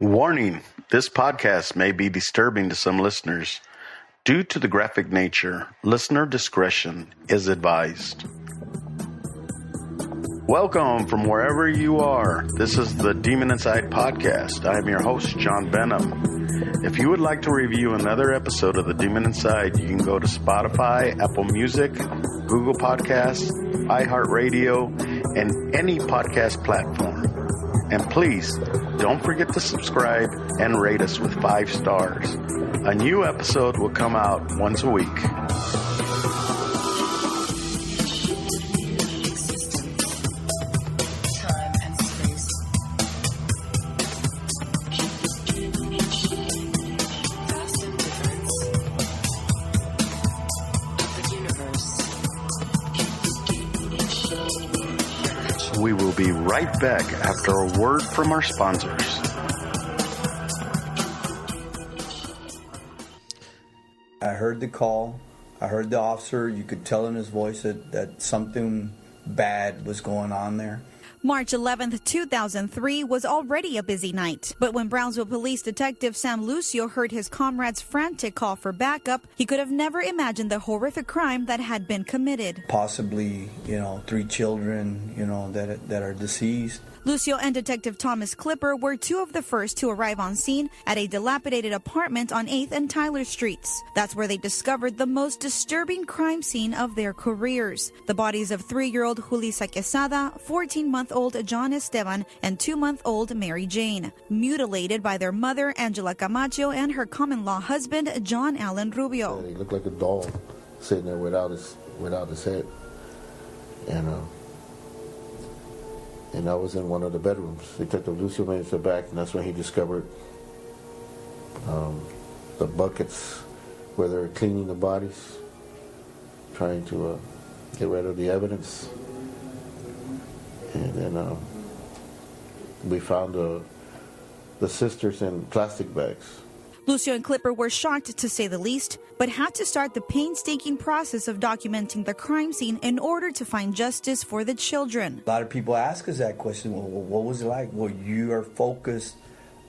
Warning, this podcast may be disturbing to some listeners. Due to the graphic nature, listener discretion is advised. Welcome from wherever you are. This is the Demon Inside podcast. I am your host, John Benham. If you would like to review another episode of the Demon Inside, you can go to Spotify, Apple Music, Google Podcasts, iHeartRadio, and any podcast platform. And please, don't forget to subscribe and rate us with 5 stars. A new episode will come out once a week. We will be right back after a word from our sponsors. I heard the call. I heard the officer. You could tell in his voice that something bad was going on there. March 11th, 2003 was already a busy night. But when Brownsville Police Detective Sam Lucio heard his comrade's frantic call for backup, he could have never imagined the horrific crime that had been committed. Possibly, 3 children, that are deceased. Lucio and Detective Thomas Clipper were 2 of the first to arrive on scene at a dilapidated apartment on 8th and Tyler Streets. That's where they discovered the most disturbing crime scene of their careers. The bodies of 3-year-old Julissa Quesada, 14-month-old John Esteban, and 2-month-old Mary Jane, mutilated by their mother, Angela Camacho, and her common-law husband, John Allen Rubio. He looked like a doll sitting there without his head. And I was in one of the bedrooms. Detective Lucio made it to the back, and that's when he discovered the buckets where they were cleaning the bodies, trying to get rid of the evidence. And then we found the sisters in plastic bags. Lucio and Clipper were shocked, to say the least, but had to start the painstaking process of documenting the crime scene in order to find justice for the children. A lot of people ask us that question, well, what was it like? Well, you are focused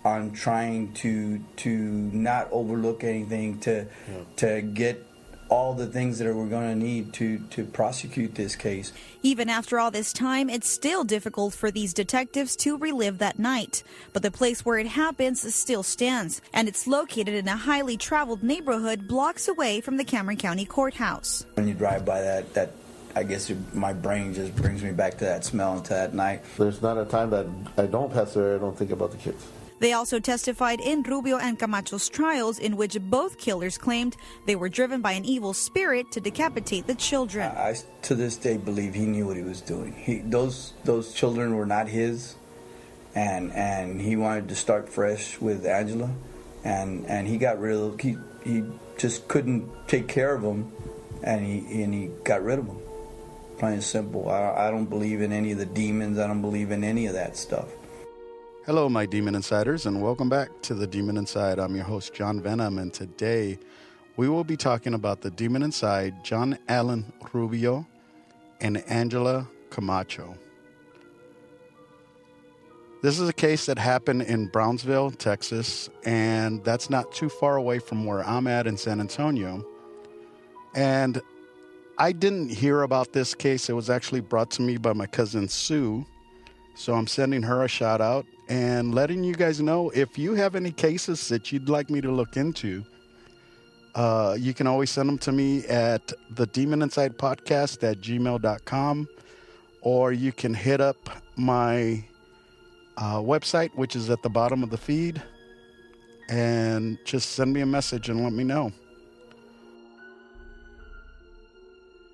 on trying to not overlook anything, to get all the things that we're going to need to prosecute this case. Even after all this time, it's still difficult for these detectives to relive that night. But the place where it happens still stands, and it's located in a highly traveled neighborhood blocks away from the Cameron County Courthouse. When you drive by that I guess my brain just brings me back to that smell and to that night. There's not a time that I don't pass there, I don't think about the kids. They also testified in Rubio and Camacho's trials, in which both killers claimed they were driven by an evil spirit to decapitate the children. I to this day believe he knew what he was doing. Those children were not his, and he wanted to start fresh with Angela, and he got rid of he just couldn't take care of them, and he got rid of them. Plain and simple. I don't believe in any of the demons. I don't believe in any of that stuff. Hello, my Demon Insiders, and welcome back to the Demon Inside. I'm your host, John Benham, and today we will be talking about the Demon Inside, John Allen Rubio and Angela Camacho. This is a case that happened in Brownsville, Texas, and that's not too far away from where I'm at in San Antonio. And I didn't hear about this case. It was actually brought to me by my cousin Sue. So I'm sending her a shout out and letting you guys know if you have any cases that you'd like me to look into. You can always send them to me at the Demon Inside Podcast at gmail.com, or you can hit up my website, which is at the bottom of the feed, and just send me a message and let me know.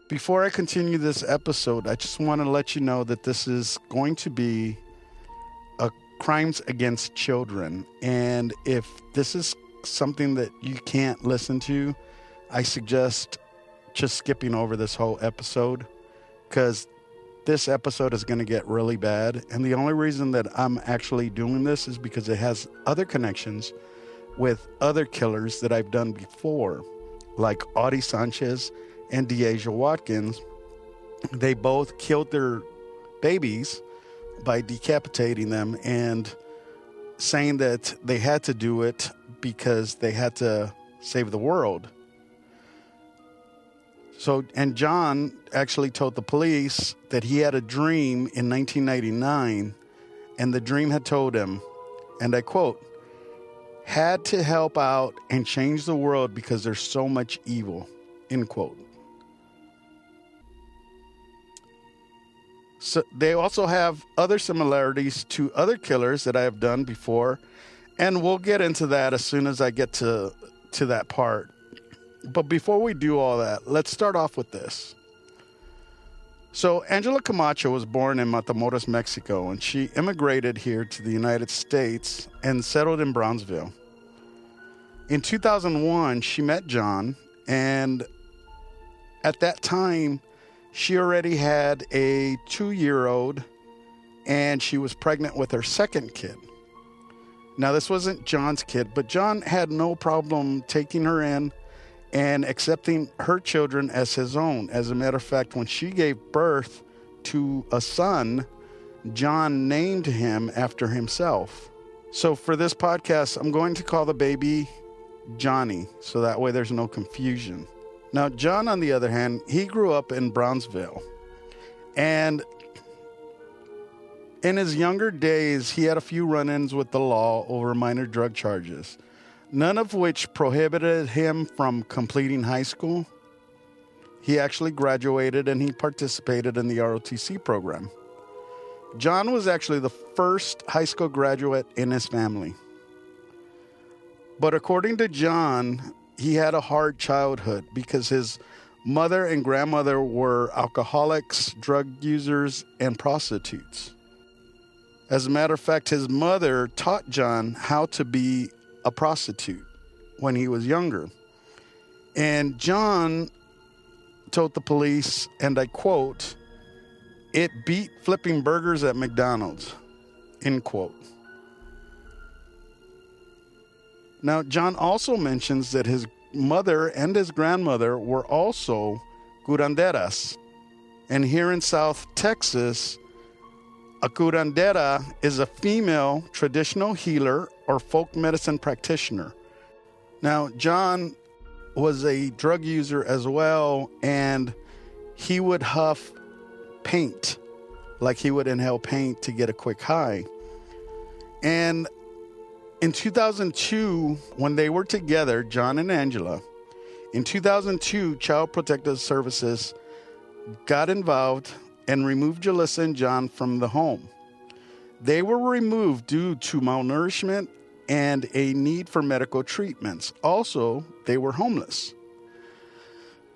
Before I continue this episode, I just want to let you know that this is going to be a crimes against children. And if this is something that you can't listen to, I suggest just skipping over this whole episode, because this episode is going to get really bad. And the only reason that I'm actually doing this is because it has other connections with other killers that I've done before, like Audie Sanchez and Deasia Watkins. They both killed their babies by decapitating them and saying that they had to do it because they had to save the world. So, and John actually told the police that he had a dream in 1999, and the dream had told him, and I quote, "had to help out and change the world because there's so much evil," end quote. So they also have other similarities to other killers that I have done before, and we'll get into that as soon as I get to that part. But before we do all that, let's start off with this. So Angela Camacho was born in Matamoros, Mexico, and she immigrated here to the United States and settled in Brownsville. In 2001, she met John, and at that time, she already had a 2-year-old, and she was pregnant with her second kid. Now, this wasn't John's kid, but John had no problem taking her in and accepting her children as his own. As a matter of fact, when she gave birth to a son, John named him after himself. So for this podcast, I'm going to call the baby Johnny, so that way there's no confusion. Now, John, on the other hand, he grew up in Brownsville. And in his younger days, he had a few run-ins with the law over minor drug charges, none of which prohibited him from completing high school. He actually graduated and he participated in the ROTC program. John was actually the first high school graduate in his family. But according to John, he had a hard childhood because his mother and grandmother were alcoholics, drug users, and prostitutes. As a matter of fact, his mother taught John how to be a prostitute when he was younger. And John told the police, and I quote, "It beat flipping burgers at McDonald's," end quote. Now, John also mentions that his mother and his grandmother were also curanderas. And here in South Texas, a curandera is a female traditional healer or folk medicine practitioner. Now, John was a drug user as well, and he would huff paint, like he would inhale paint to get a quick high. And in 2002, when they were together, John and Angela, in 2002, Child Protective Services got involved and removed Jalissa and John from the home. They were removed due to malnourishment and a need for medical treatments. Also, they were homeless.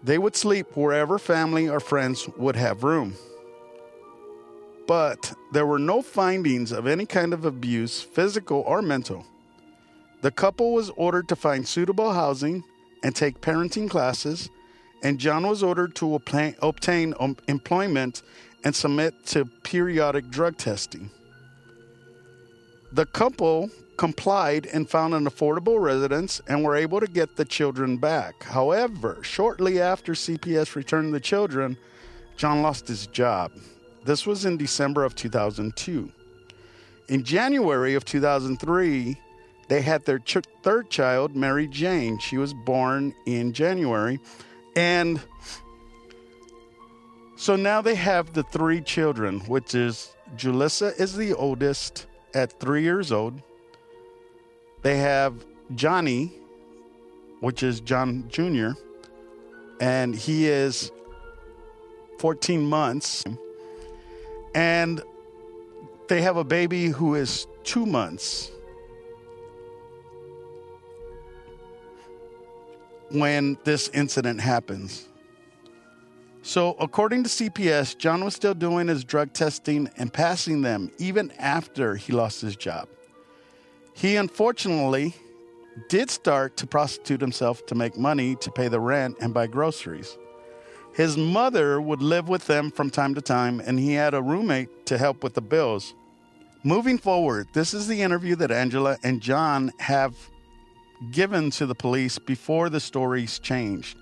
They would sleep wherever family or friends would have room. But there were no findings of any kind of abuse, physical or mental. The couple was ordered to find suitable housing and take parenting classes, and John was ordered to obtain employment and submit to periodic drug testing. The couple complied and found an affordable residence and were able to get the children back. However, shortly after CPS returned the children, John lost his job. This was in December of 2002. In January of 2003, they had their third child, Mary Jane. She was born in January. And so now they have the 3 children, which is Julissa is the oldest at 3 years old. They have Johnny, which is John Jr., and he is 14 months. And they have a baby who is 2 months when this incident happens. So according to CPS, John was still doing his drug testing and passing them even after he lost his job. He unfortunately did start to prostitute himself to make money to pay the rent and buy groceries. His mother would live with them from time to time, and he had a roommate to help with the bills. Moving forward, this is the interview that Angela and John have given to the police before the stories changed.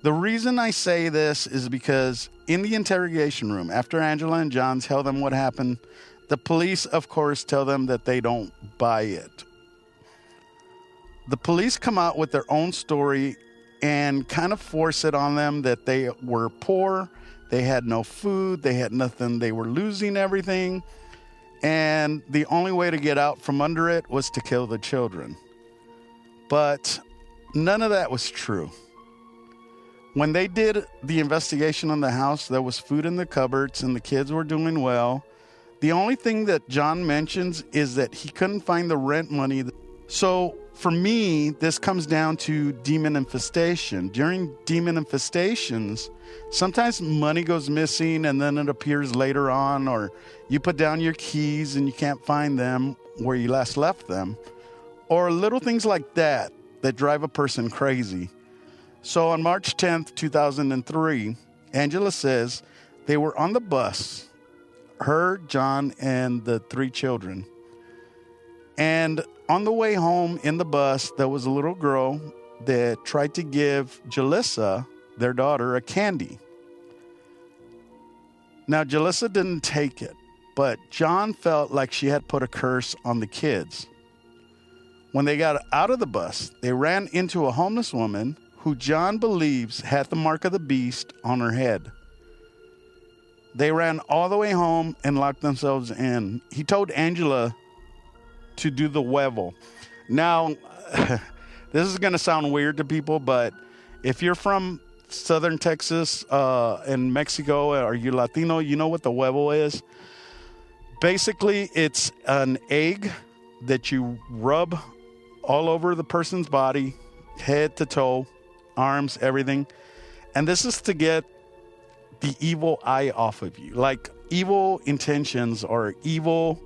The reason I say this is because in the interrogation room, after Angela and John tell them what happened The police, of course, tell them that they don't buy it. The police come out with their own story and kind of force it on them that they were poor, they had no food, they had nothing, they were losing everything, and the only way to get out from under it was to kill the children. But none of that was true. When they did the investigation on the house, there was food in the cupboards and the kids were doing well. The only thing that John mentions is that he couldn't find the rent money. So for me, this comes down to demon infestation. During demon infestations, sometimes money goes missing and then it appears later on, or you put down your keys and you can't find them where you last left them, or little things like that that drive a person crazy. So on March 10th, 2003, Angela says they were on the bus, her, John, and the 3 children. And on the way home in the bus, there was a little girl that tried to give Jalissa, their daughter, a candy. Now, Jalissa didn't take it, but John felt like she had put a curse on the kids. When they got out of the bus, they ran into a homeless woman who John believes had the mark of the beast on her head. They ran all the way home and locked themselves in. He told Angela to do the huevo. Now, this is going to sound weird to people, but if you're from southern Texas and Mexico, or you're Latino, you know what the huevo is. Basically, it's an egg that you rub all over the person's body, head to toe, arms, everything. And this is to get the evil eye off of you, like evil intentions or evil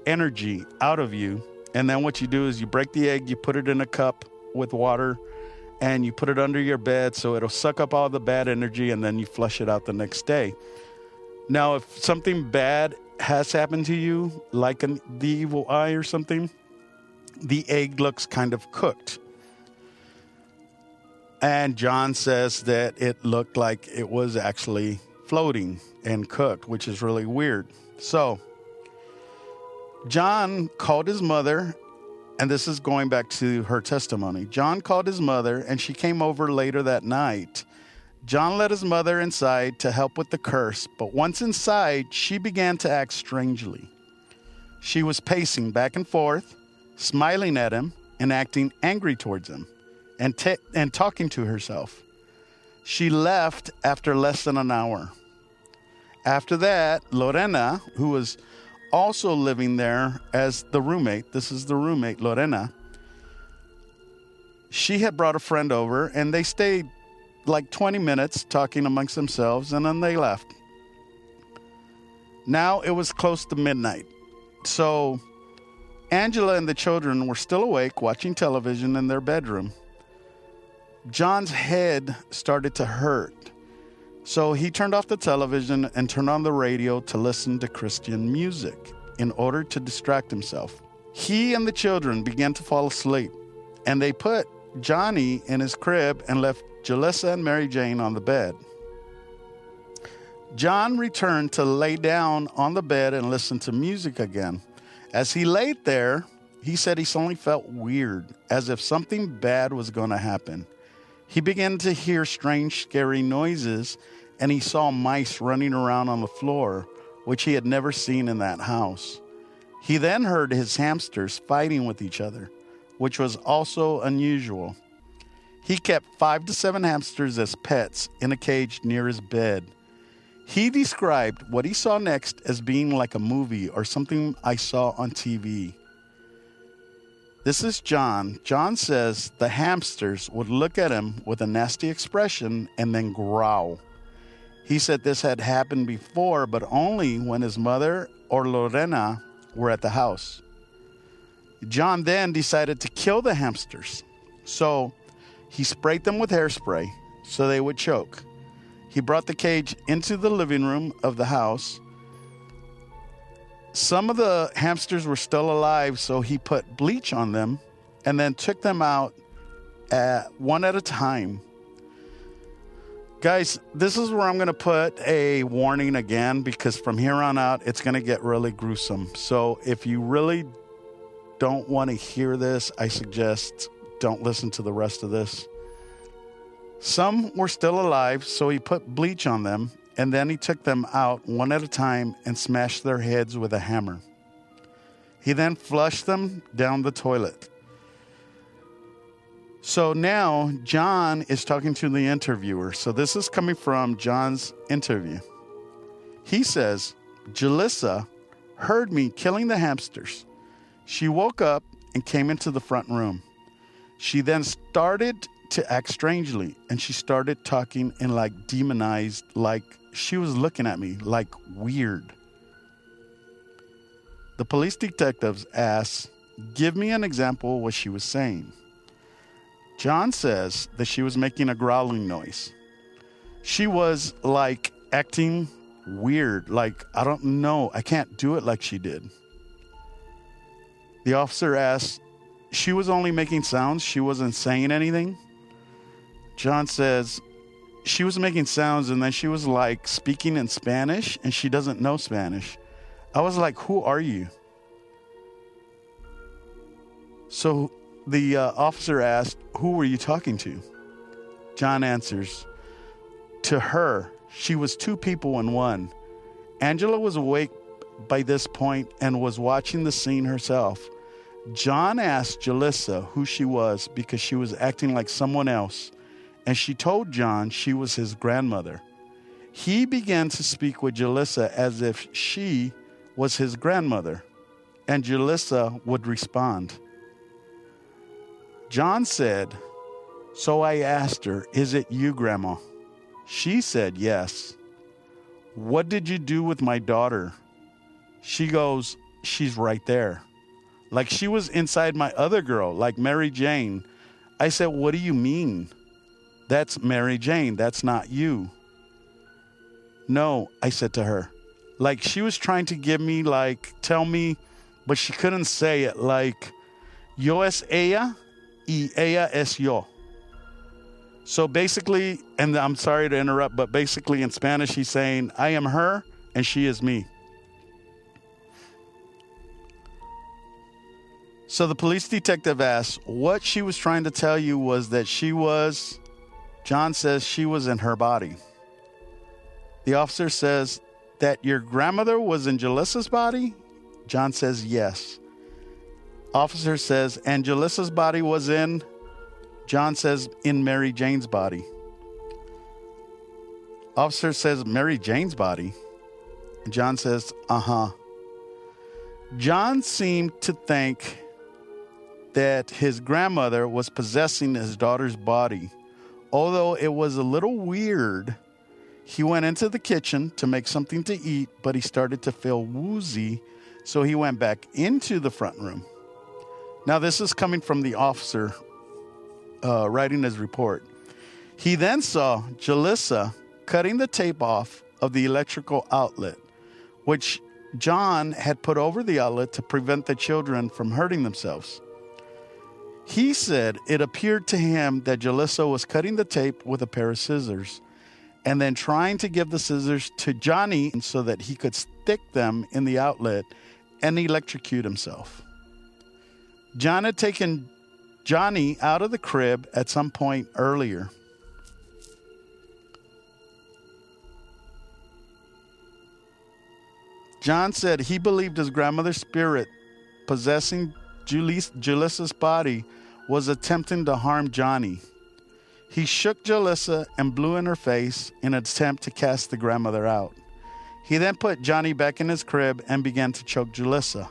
energy out of you. And then what you do is you break the egg, you put it in a cup with water, and you put it under your bed so it'll suck up all the bad energy, and then you flush it out the next day. Now, if something bad has happened to you, like the evil eye or something, the egg looks kind of cooked. And John says that it looked like it was actually floating and cooked, which is really weird. So John called his mother, and this is going back to her testimony. John called his mother, and she came over later that night. John led his mother inside to help with the curse, but once inside, she began to act strangely. She was pacing back and forth, smiling at him and acting angry towards him, and talking to herself. She left after less than an hour. After that, Lorena, who was also living there as the roommate, this is the roommate, Lorena, she had brought a friend over, and they stayed like 20 minutes talking amongst themselves, and then they left. Now it was close to midnight. So Angela and the children were still awake watching television in their bedroom. John's head started to hurt. So he turned off the television and turned on the radio to listen to Christian music in order to distract himself. He and the children began to fall asleep, and they put Johnny in his crib and left Jalissa and Mary Jane on the bed. John returned to lay down on the bed and listen to music again. As he laid there, he said he suddenly felt weird, as if something bad was going to happen. He began to hear strange, scary noises, and he saw mice running around on the floor, which he had never seen in that house. He then heard his hamsters fighting with each other, which was also unusual. He kept 5 to 7 hamsters as pets in a cage near his bed. He described what he saw next as being like a movie or something I saw on TV. This is John. John says the hamsters would look at him with a nasty expression and then growl. He said this had happened before, but only when his mother or Lorena were at the house. John then decided to kill the hamsters. So he sprayed them with hairspray so they would choke. He brought the cage into the living room of the house. Some of the hamsters were still alive, so he put bleach on them and then took them out one at a time. Guys, this is where I'm going to put a warning again, because from here on out, it's going to get really gruesome. So if you really don't want to hear this, I suggest don't listen to the rest of this. Some were still alive, so he put bleach on them, and then he took them out one at a time and smashed their heads with a hammer. He then flushed them down the toilet. So now John is talking to the interviewer. So this is coming from John's interview. He says, Jalissa heard me killing the hamsters. She woke up and came into the front room. She then started to act strangely, and she started talking in like demonized, like she was looking at me like weird. The police detectives asked, give me an example of what she was saying. John says that she was making a growling noise. She was like acting weird, like, I don't know, I can't do it like she did. The officer asked, she was only making sounds, she wasn't saying anything? John says, she was making sounds and then she was like speaking in Spanish and she doesn't know Spanish. I was like, who are you? So the officer asked, who were you talking to? John answers, to her. She was two people in one. Angela was awake by this point and was watching the scene herself. John asked Jalissa who she was because she was acting like someone else, and she told John she was his grandmother. He began to speak with Jalissa as if she was his grandmother, and Jalissa would respond. John said, so I asked her, is it you, Grandma? She said, yes. What did you do with my daughter? She goes, she's right there. Like she was inside my other girl, like Mary Jane. I said, what do you mean? That's Mary Jane. That's not you. No, I said to her. Like she was trying to give me, like, tell me, but she couldn't say it. Like, yo es ella y ella es yo. So basically, and I'm sorry to interrupt, but basically in Spanish, he's saying, I am her and she is me. So the police detective asked, what she was trying to tell you was that John says she was in her body. The officer says that your grandmother was in Jalissa's body? John says yes. Officer says, and Jalissa's body was in? John says, in Mary Jane's body. Officer says, Mary Jane's body? And John says, uh-huh. John seemed to think that his grandmother was possessing his daughter's body. Although it was a little weird, he went into the kitchen to make something to eat, but he started to feel woozy, so he went back into the front room. Now, this is coming from the officer writing his report. He then saw Jalissa cutting the tape off of the electrical outlet, which John had put over the outlet to prevent the children from hurting themselves. He said it appeared to him that Jalissa was cutting the tape with a pair of scissors and then trying to give the scissors to Johnny so that he could stick them in the outlet and electrocute himself. John had taken Johnny out of the crib at some point earlier. John said he believed his grandmother's spirit possessing Jalissa's body was attempting to harm Johnny. He shook Jalissa and blew in her face in an attempt to cast the grandmother out. He then put Johnny back in his crib and began to choke Jalissa.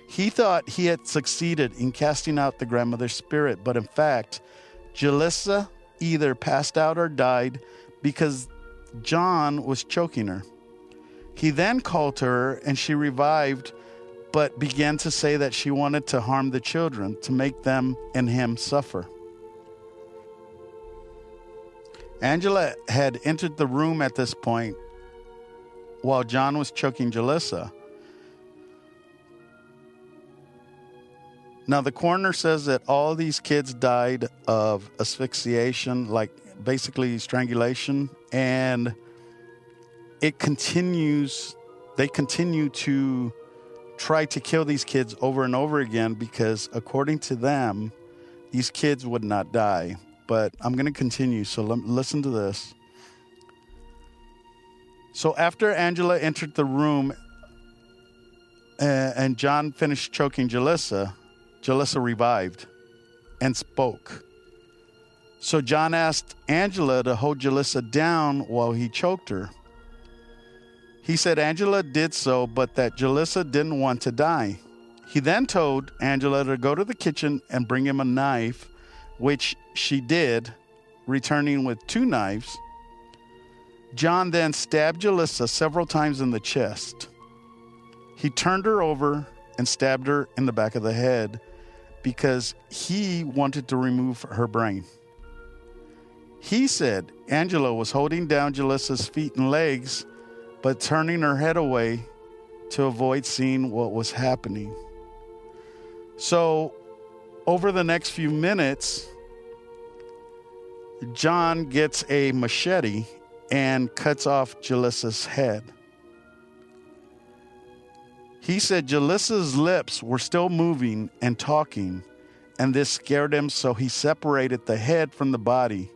He thought he had succeeded in casting out the grandmother's spirit, but in fact, Jalissa either passed out or died because John was choking her. He then called to her and she revived, but began to say that she wanted to harm the children to make them and him suffer. Angela had entered the room at this point while John was choking Jalissa. Now, the coroner says that all these kids died of asphyxiation, like basically strangulation, and it continues. They continue to try to kill these kids over and over again because, according to them, these kids would not die. But I'm going to continue, so listen to this. So after Angela entered the room and John finished choking Jalissa, Jalissa revived and spoke. So John asked Angela to hold Jalissa down while he choked her. He said Angela did so, but that Jalissa didn't want to die. He then told Angela to go to the kitchen and bring him a knife, which she did, returning with 2 knives. John then stabbed Jalissa several times in the chest. He turned her over and stabbed her in the back of the head because he wanted to remove her brain. He said Angela was holding down Jalissa's feet and legs, but turning her head away to avoid seeing what was happening. So, over the next few minutes, John gets a machete and cuts off Jalissa's head. He said Jalissa's lips were still moving and talking, and this scared him, so he separated the head from the body.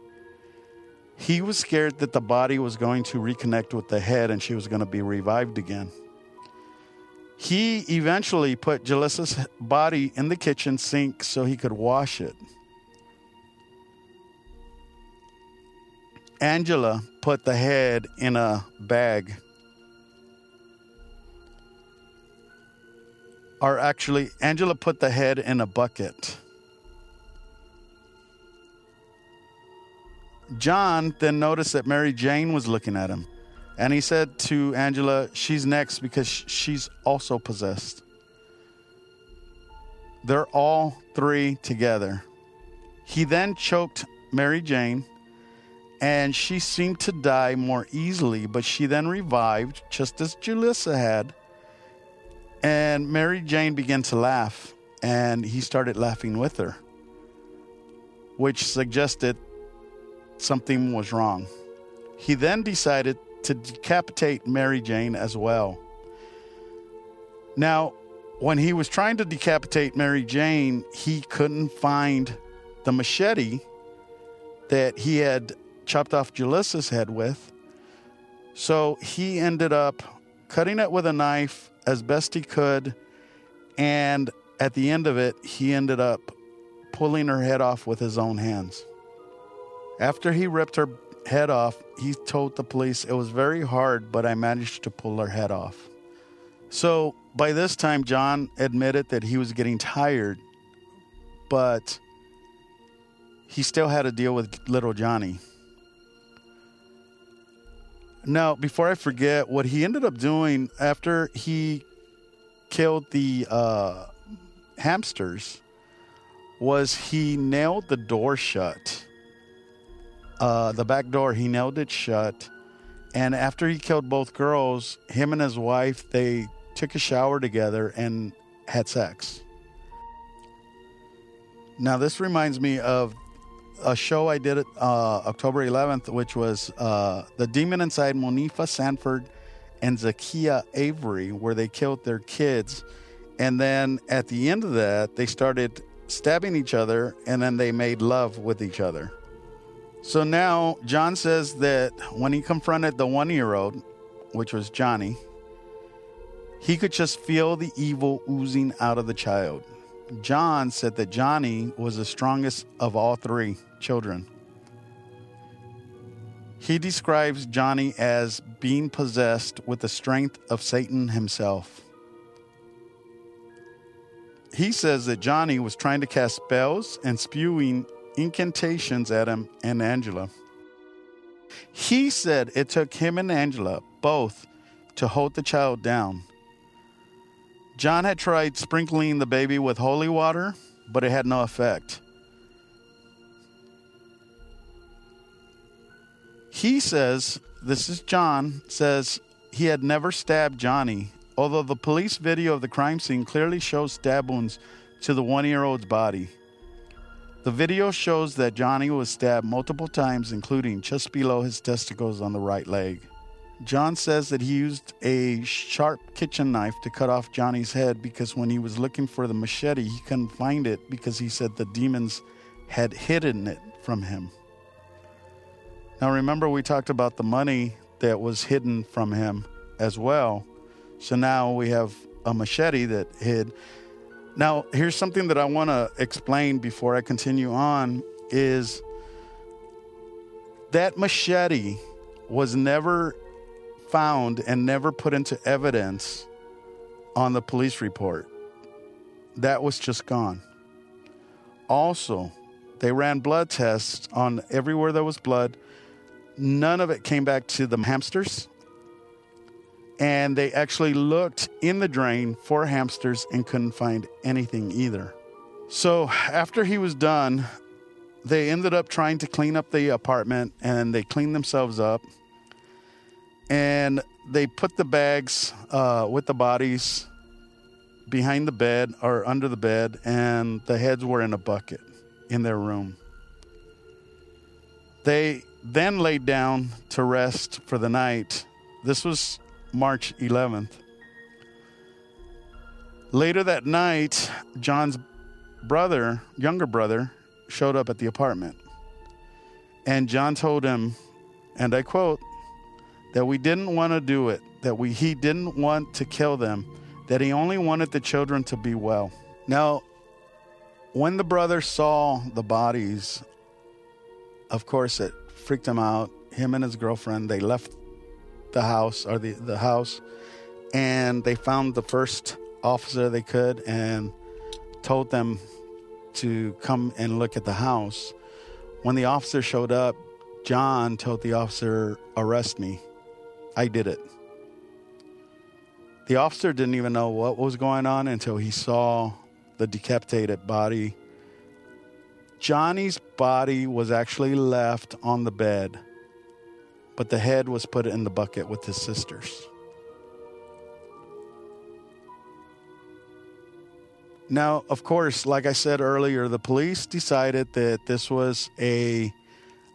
He was scared that the body was going to reconnect with the head and she was going to be revived again. He eventually put Jalissa's body in the kitchen sink so he could wash it. Angela put the head in a bag. Or actually, Angela put the head in a bucket. John then noticed that Mary Jane was looking at him. And he said to Angela, she's next because she's also possessed. They're all 3 together. He then choked Mary Jane, and she seemed to die more easily, but she then revived, just as Jalissa had. And Mary Jane began to laugh, and he started laughing with her, which suggested something was wrong. He then decided to decapitate Mary Jane as well. Now, when he was trying to decapitate Mary Jane, he couldn't find the machete that he had chopped off Jalissa's head with. So he ended up cutting it with a knife as best he could, and at the end of it, he ended up pulling her head off with his own hands. After he ripped her head off, he told the police, it was very hard, but I managed to pull her head off. So by this time, John admitted that he was getting tired, but he still had to deal with little Johnny. Now, before I forget, what he ended up doing after he killed the hamsters was he nailed the door shut. The back door, he nailed it shut. And after he killed both girls, him and his wife, they took a shower together and had sex. Now, this reminds me of a show I did October 11th, which was The Demon Inside Monifa Sanford and Zakia Avery, where they killed their kids. And then at the end of that, they started stabbing each other, and then they made love with each other. So now John says that when he confronted the 1-year-old, which was Johnny, he could just feel the evil oozing out of the child. John said that Johnny was the strongest of all 3 children. He describes Johnny as being possessed with the strength of Satan himself. He says that Johnny was trying to cast spells and spewing incantations at him and Angela. He said it took him and Angela both to hold the child down. John had tried sprinkling the baby with holy water, but it had no effect. He says, this is John, says he had never stabbed Johnny, although the police video of the crime scene clearly shows stab wounds to the 1-year-old's body. The video shows that Johnny was stabbed multiple times, including just below his testicles on the right leg. John says that he used a sharp kitchen knife to cut off Johnny's head because when he was looking for the machete, he couldn't find it because he said the demons had hidden it from him. Now remember, we talked about the money that was hidden from him as well. So now we have a machete that hid. Now, here's something that I want to explain before I continue on, is that machete was never found and never put into evidence on the police report. That was just gone. Also, they ran blood tests on everywhere there was blood. None of it came back to the hamsters. And they actually looked in the drain for hamsters and couldn't find anything either. So after he was done, they ended up trying to clean up the apartment, and they cleaned themselves up. And they put the bags with the bodies behind the bed or under the bed, and the heads were in a bucket in their room. They then laid down to rest for the night. This was March 11th. Later that night, John's younger brother, showed up at the apartment. And John told him, and I quote, that we didn't want to do it, that he didn't want to kill them, that he only wanted the children to be well. Now, when the brother saw the bodies, of course it freaked him out. Him and his girlfriend, they left the house, or the house, and they found the first officer they could and told them to come and look at the house. When the officer showed up, John told the officer, "Arrest me. I did it." The officer didn't even know what was going on until he saw the decapitated body. Johnny's body was actually left on the bed, but the head was put in the bucket with his sisters. Now, of course, like I said earlier, the police decided that this was a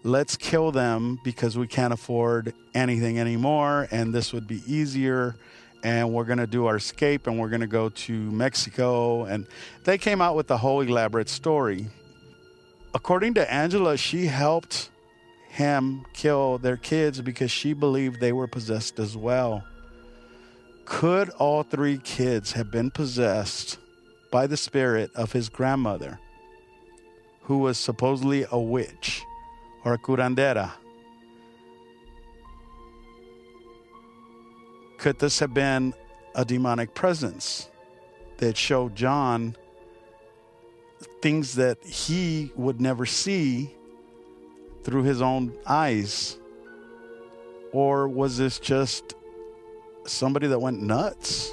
let's kill them because we can't afford anything anymore, and this would be easier, and we're going to do our escape, and we're going to go to Mexico. And they came out with a whole elaborate story. According to Angela, she helped him kill their kids because she believed they were possessed as well. Could all three kids have been possessed by the spirit of his grandmother, who was supposedly a witch or a curandera? Could this have been a demonic presence that showed John things that he would never see through his own eyes? Or was this just somebody that went nuts?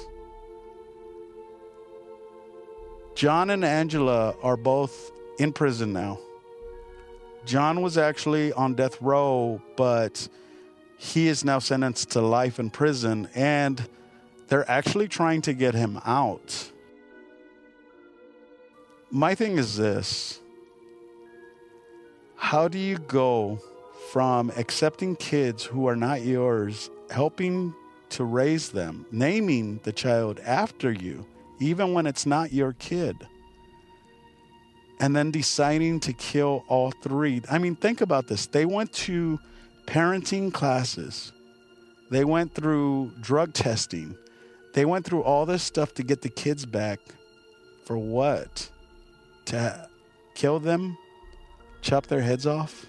John and Angela are both in prison now. John was actually on death row, but he is now sentenced to life in prison, and they're actually trying to get him out. My thing is this: how do you go from accepting kids who are not yours, helping to raise them, naming the child after you, even when it's not your kid, and then deciding to kill all three? I mean, think about this. They went to parenting classes. They went through drug testing. They went through all this stuff to get the kids back. For what? To kill them? Chop their heads off?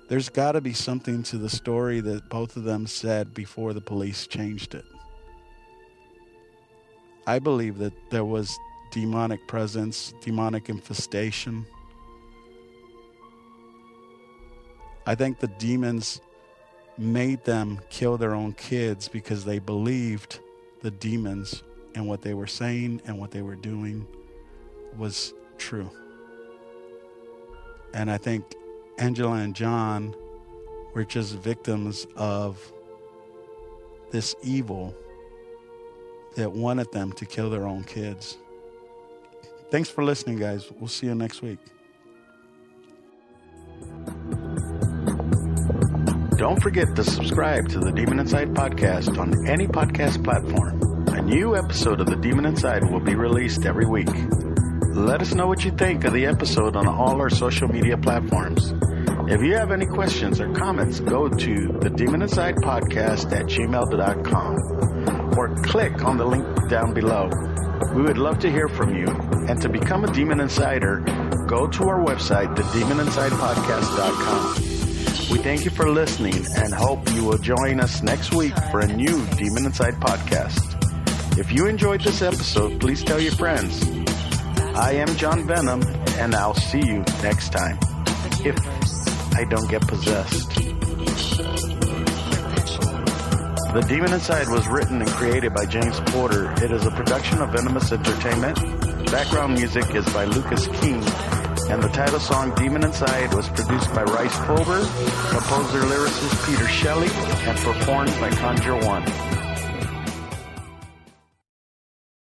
There's got to be something to the story that both of them said before the police changed it. I believe that there was demonic presence, demonic infestation. I think the demons made them kill their own kids because they believed the demons and what they were saying and what they were doing was true. And I think Angela and John were just victims of this evil that wanted them to kill their own kids. Thanks for listening, guys. We'll see you next week. Don't forget to subscribe to the Demon Inside podcast on any podcast platform. A new episode of the Demon Inside will be released every week. Let us know what you think of the episode on all our social media platforms. If you have any questions or comments, go to the Demon Inside podcast at gmail.com or click on the link down below. We would love to hear from you. And to become a Demon Insider, go to our website, thedemoninsidepodcast.com. We thank you for listening and hope you will join us next week for a new Demon Inside podcast. If you enjoyed this episode, please tell your friends. I am John Venom, and I'll see you next time, if I don't get possessed. The Demon Inside was written and created by James Porter. It is a production of Venomous Entertainment. Background music is by Lucas King, and the title song Demon Inside was produced by Rice Fulber, composer lyricist Peter Shelley, and performed by Conjure One.